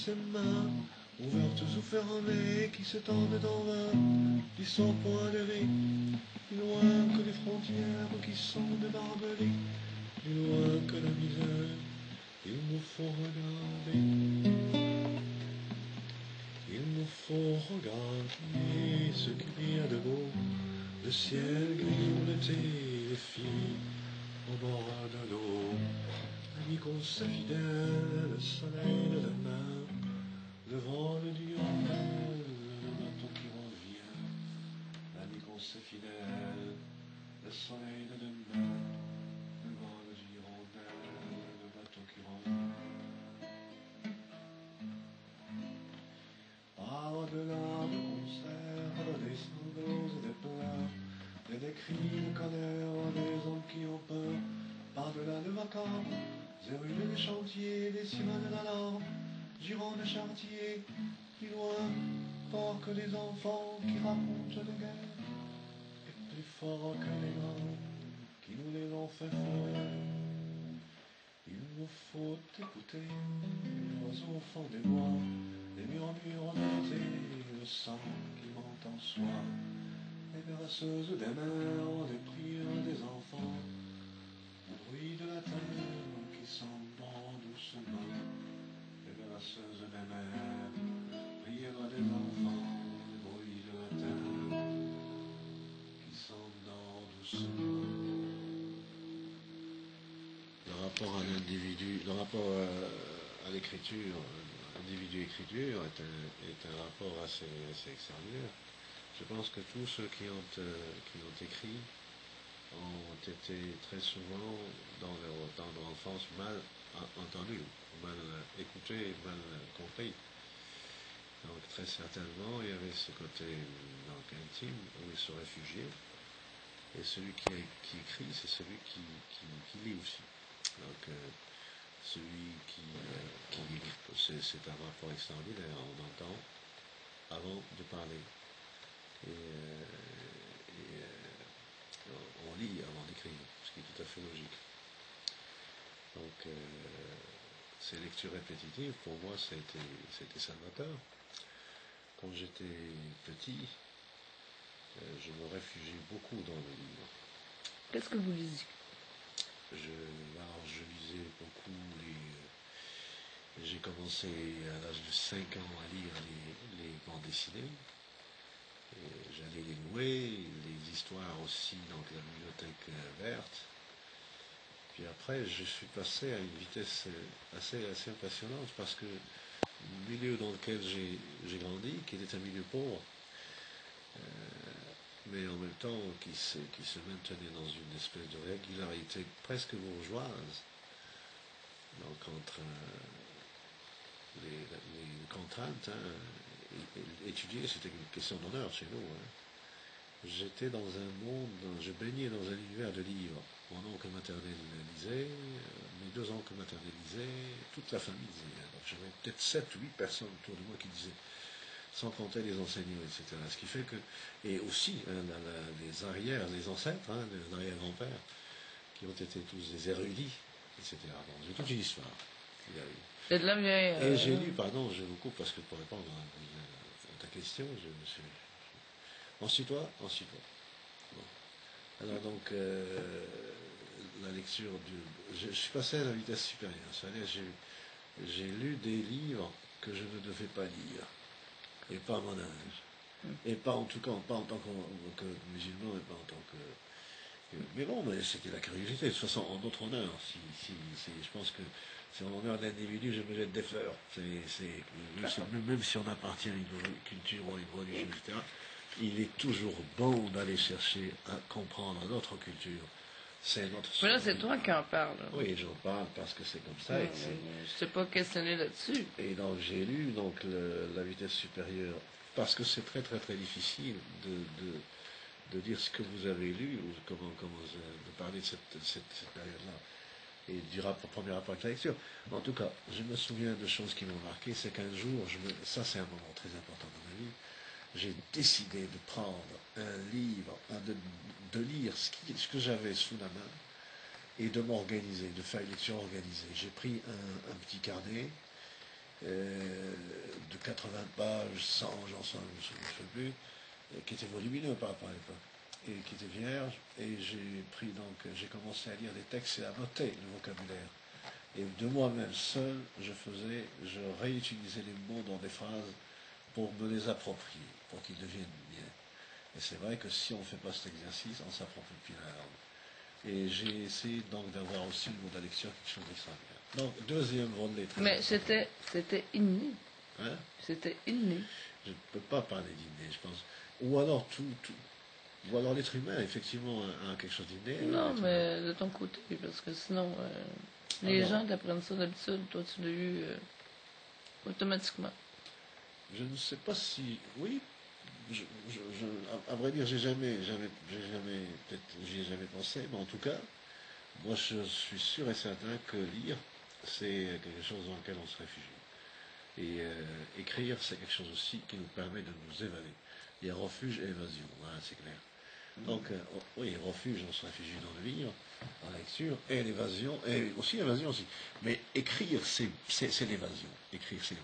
ses mains, ouvertes ou fermées, qui se tendent en vain, qui sont point de vie, plus loin que les frontières qui sont débarbelées, plus loin que la misère, il nous faut regarder. Il nous faut regarder ce qu'il y a de beau, le ciel gris ou l'été, les filles au bord de l'eau. Amicos c'est fidèle, le soleil de demain, le vent le hirondelle, le bateau qui revient. Amicos c'est fidèle, le soleil de demain, le vent le hirondelle, le bateau qui revient. Par-delà le concert, des sanglots et des pleurs, et des cris de colère, des hommes qui ont peur. Par-delà le vacarme, des rues des chantiers, des sirènes d'alarme, Gironde de Chartier, plus loin, fort que les enfants qui racontent de guerre, et plus fort que les grands qui nous les ont fait faire. Il nous faut écouter les oiseaux au fond des bois, les murmures d'été, le sang qui monte en soi, les berceuses des mers, les prières des enfants, le bruit de la terre qui s'endort doucement, les berceuses des mers, prières des enfants, le bruit de la terre qui s'endort doucement. Le rapport à l'individu, le rapport à l'écriture, individu-écriture est un rapport assez extraordinaire. Je pense que tous ceux qui ont écrit ont été très souvent dans leur enfance mal entendus, mal écoutés, mal compris. Donc très certainement il y avait ce côté donc, intime où ils se réfugiaient. Et celui qui écrit, c'est celui qui lit aussi. Donc celui qui lit, c'est un rapport extraordinaire. On entend avant de parler. On lit avant d'écrire, ce qui est tout à fait logique. Donc ces lectures répétitives, pour moi, c'était salvateur. Quand j'étais petit, je me réfugiais beaucoup dans le livre. Qu'est-ce que vous lisiez? Je lisais beaucoup j'ai commencé à l'âge de 5 ans à lire les bandes dessinées. J'allais les louer, les histoires aussi, donc la bibliothèque verte. Puis après, je suis passé à une vitesse assez impressionnante parce que le milieu dans lequel j'ai grandi, qui était un milieu pauvre, mais en même temps qui se maintenait dans une espèce de régularité presque bourgeoise, donc entre les contraintes, étudier c'était une question d'honneur chez nous. J'étais dans un monde, je baignais dans un univers de livres. Mon oncle maternel lisait, mes 2 oncles maternels lisaient, toute la famille lisait. Donc j'avais peut-être 7 ou 8 personnes autour de moi qui lisaient, sans compter les enseignants, etc. Ce qui fait que, et aussi les arrières, les ancêtres, les arrière-grands-pères, qui ont été tous des érudits, etc. Donc j'ai toute une histoire. C'est de la vieille. Et j'ai lu, pardon, je vous coupe parce que pour répondre à ta question, en suitois. Bon. Alors donc, la lecture je suis passé à la vitesse supérieure. C'est-à-dire, j'ai lu des livres que je ne devais pas lire, et pas à mon âge, et pas en tout cas, pas en tant que musulman, et pas en tant que... Mais bon, mais c'était la curiosité. De toute façon, en notre honneur, je pense que c'est en honneur de l'individu, je me jette des fleurs. Même si on appartient à une culture ou à une religion, etc., il est toujours bon d'aller chercher à comprendre notre culture. C'est notre... Mais là, c'est toi qui en parles. Oui, j'en parle parce que c'est comme ça. Je ne sais pas questionner là-dessus. Et donc, j'ai lu donc, la vitesse supérieure, parce que c'est très, très, très difficile de dire ce que vous avez lu, ou comment de parler de cette période-là, et du premier rapport avec la lecture. En tout cas, je me souviens de choses qui m'ont marqué, c'est qu'un jour, ça c'est un moment très important dans ma vie, j'ai décidé de prendre un livre, de lire ce que j'avais sous la main, et de m'organiser, de faire une lecture organisée. J'ai pris un petit carnet, de 80 pages, 100, j'en sais, je ne sais plus, qui était volumineux par rapport à l'époque, et qui était vierge, et j'ai commencé à lire des textes et à noter le vocabulaire. Et de moi-même seul, je réutilisais les mots dans des phrases pour me les approprier, pour qu'ils deviennent bien. Et c'est vrai que si on ne fait pas cet exercice, on s'approprie plus la langue. Et j'ai essayé donc d'avoir aussi le mot de la lecture quelque chose d'extraordinaire. Donc, deuxième volet. Mais c'était inné. Hein? C'était inné. Je ne peux pas parler d'inné, je pense. Ou alors ou alors l'être humain, effectivement, a quelque chose d'inné. Non, mais de ton côté, parce que sinon, les gens t'apprennent ça d'habitude, toi tu l'as eu automatiquement. Je ne sais pas si. Oui, à vrai dire, j'y ai jamais pensé, mais en tout cas, moi je suis sûr et certain que lire, c'est quelque chose dans lequel on se réfugie. Et écrire, c'est quelque chose aussi qui nous permet de nous évader. Il y a refuge et évasion, hein, c'est clair. Donc, oui, refuge, on se réfugie dans le livre, dans la lecture, et l'évasion, et aussi l'évasion aussi. Mais écrire, c'est l'évasion. Écrire, c'est l'évasion.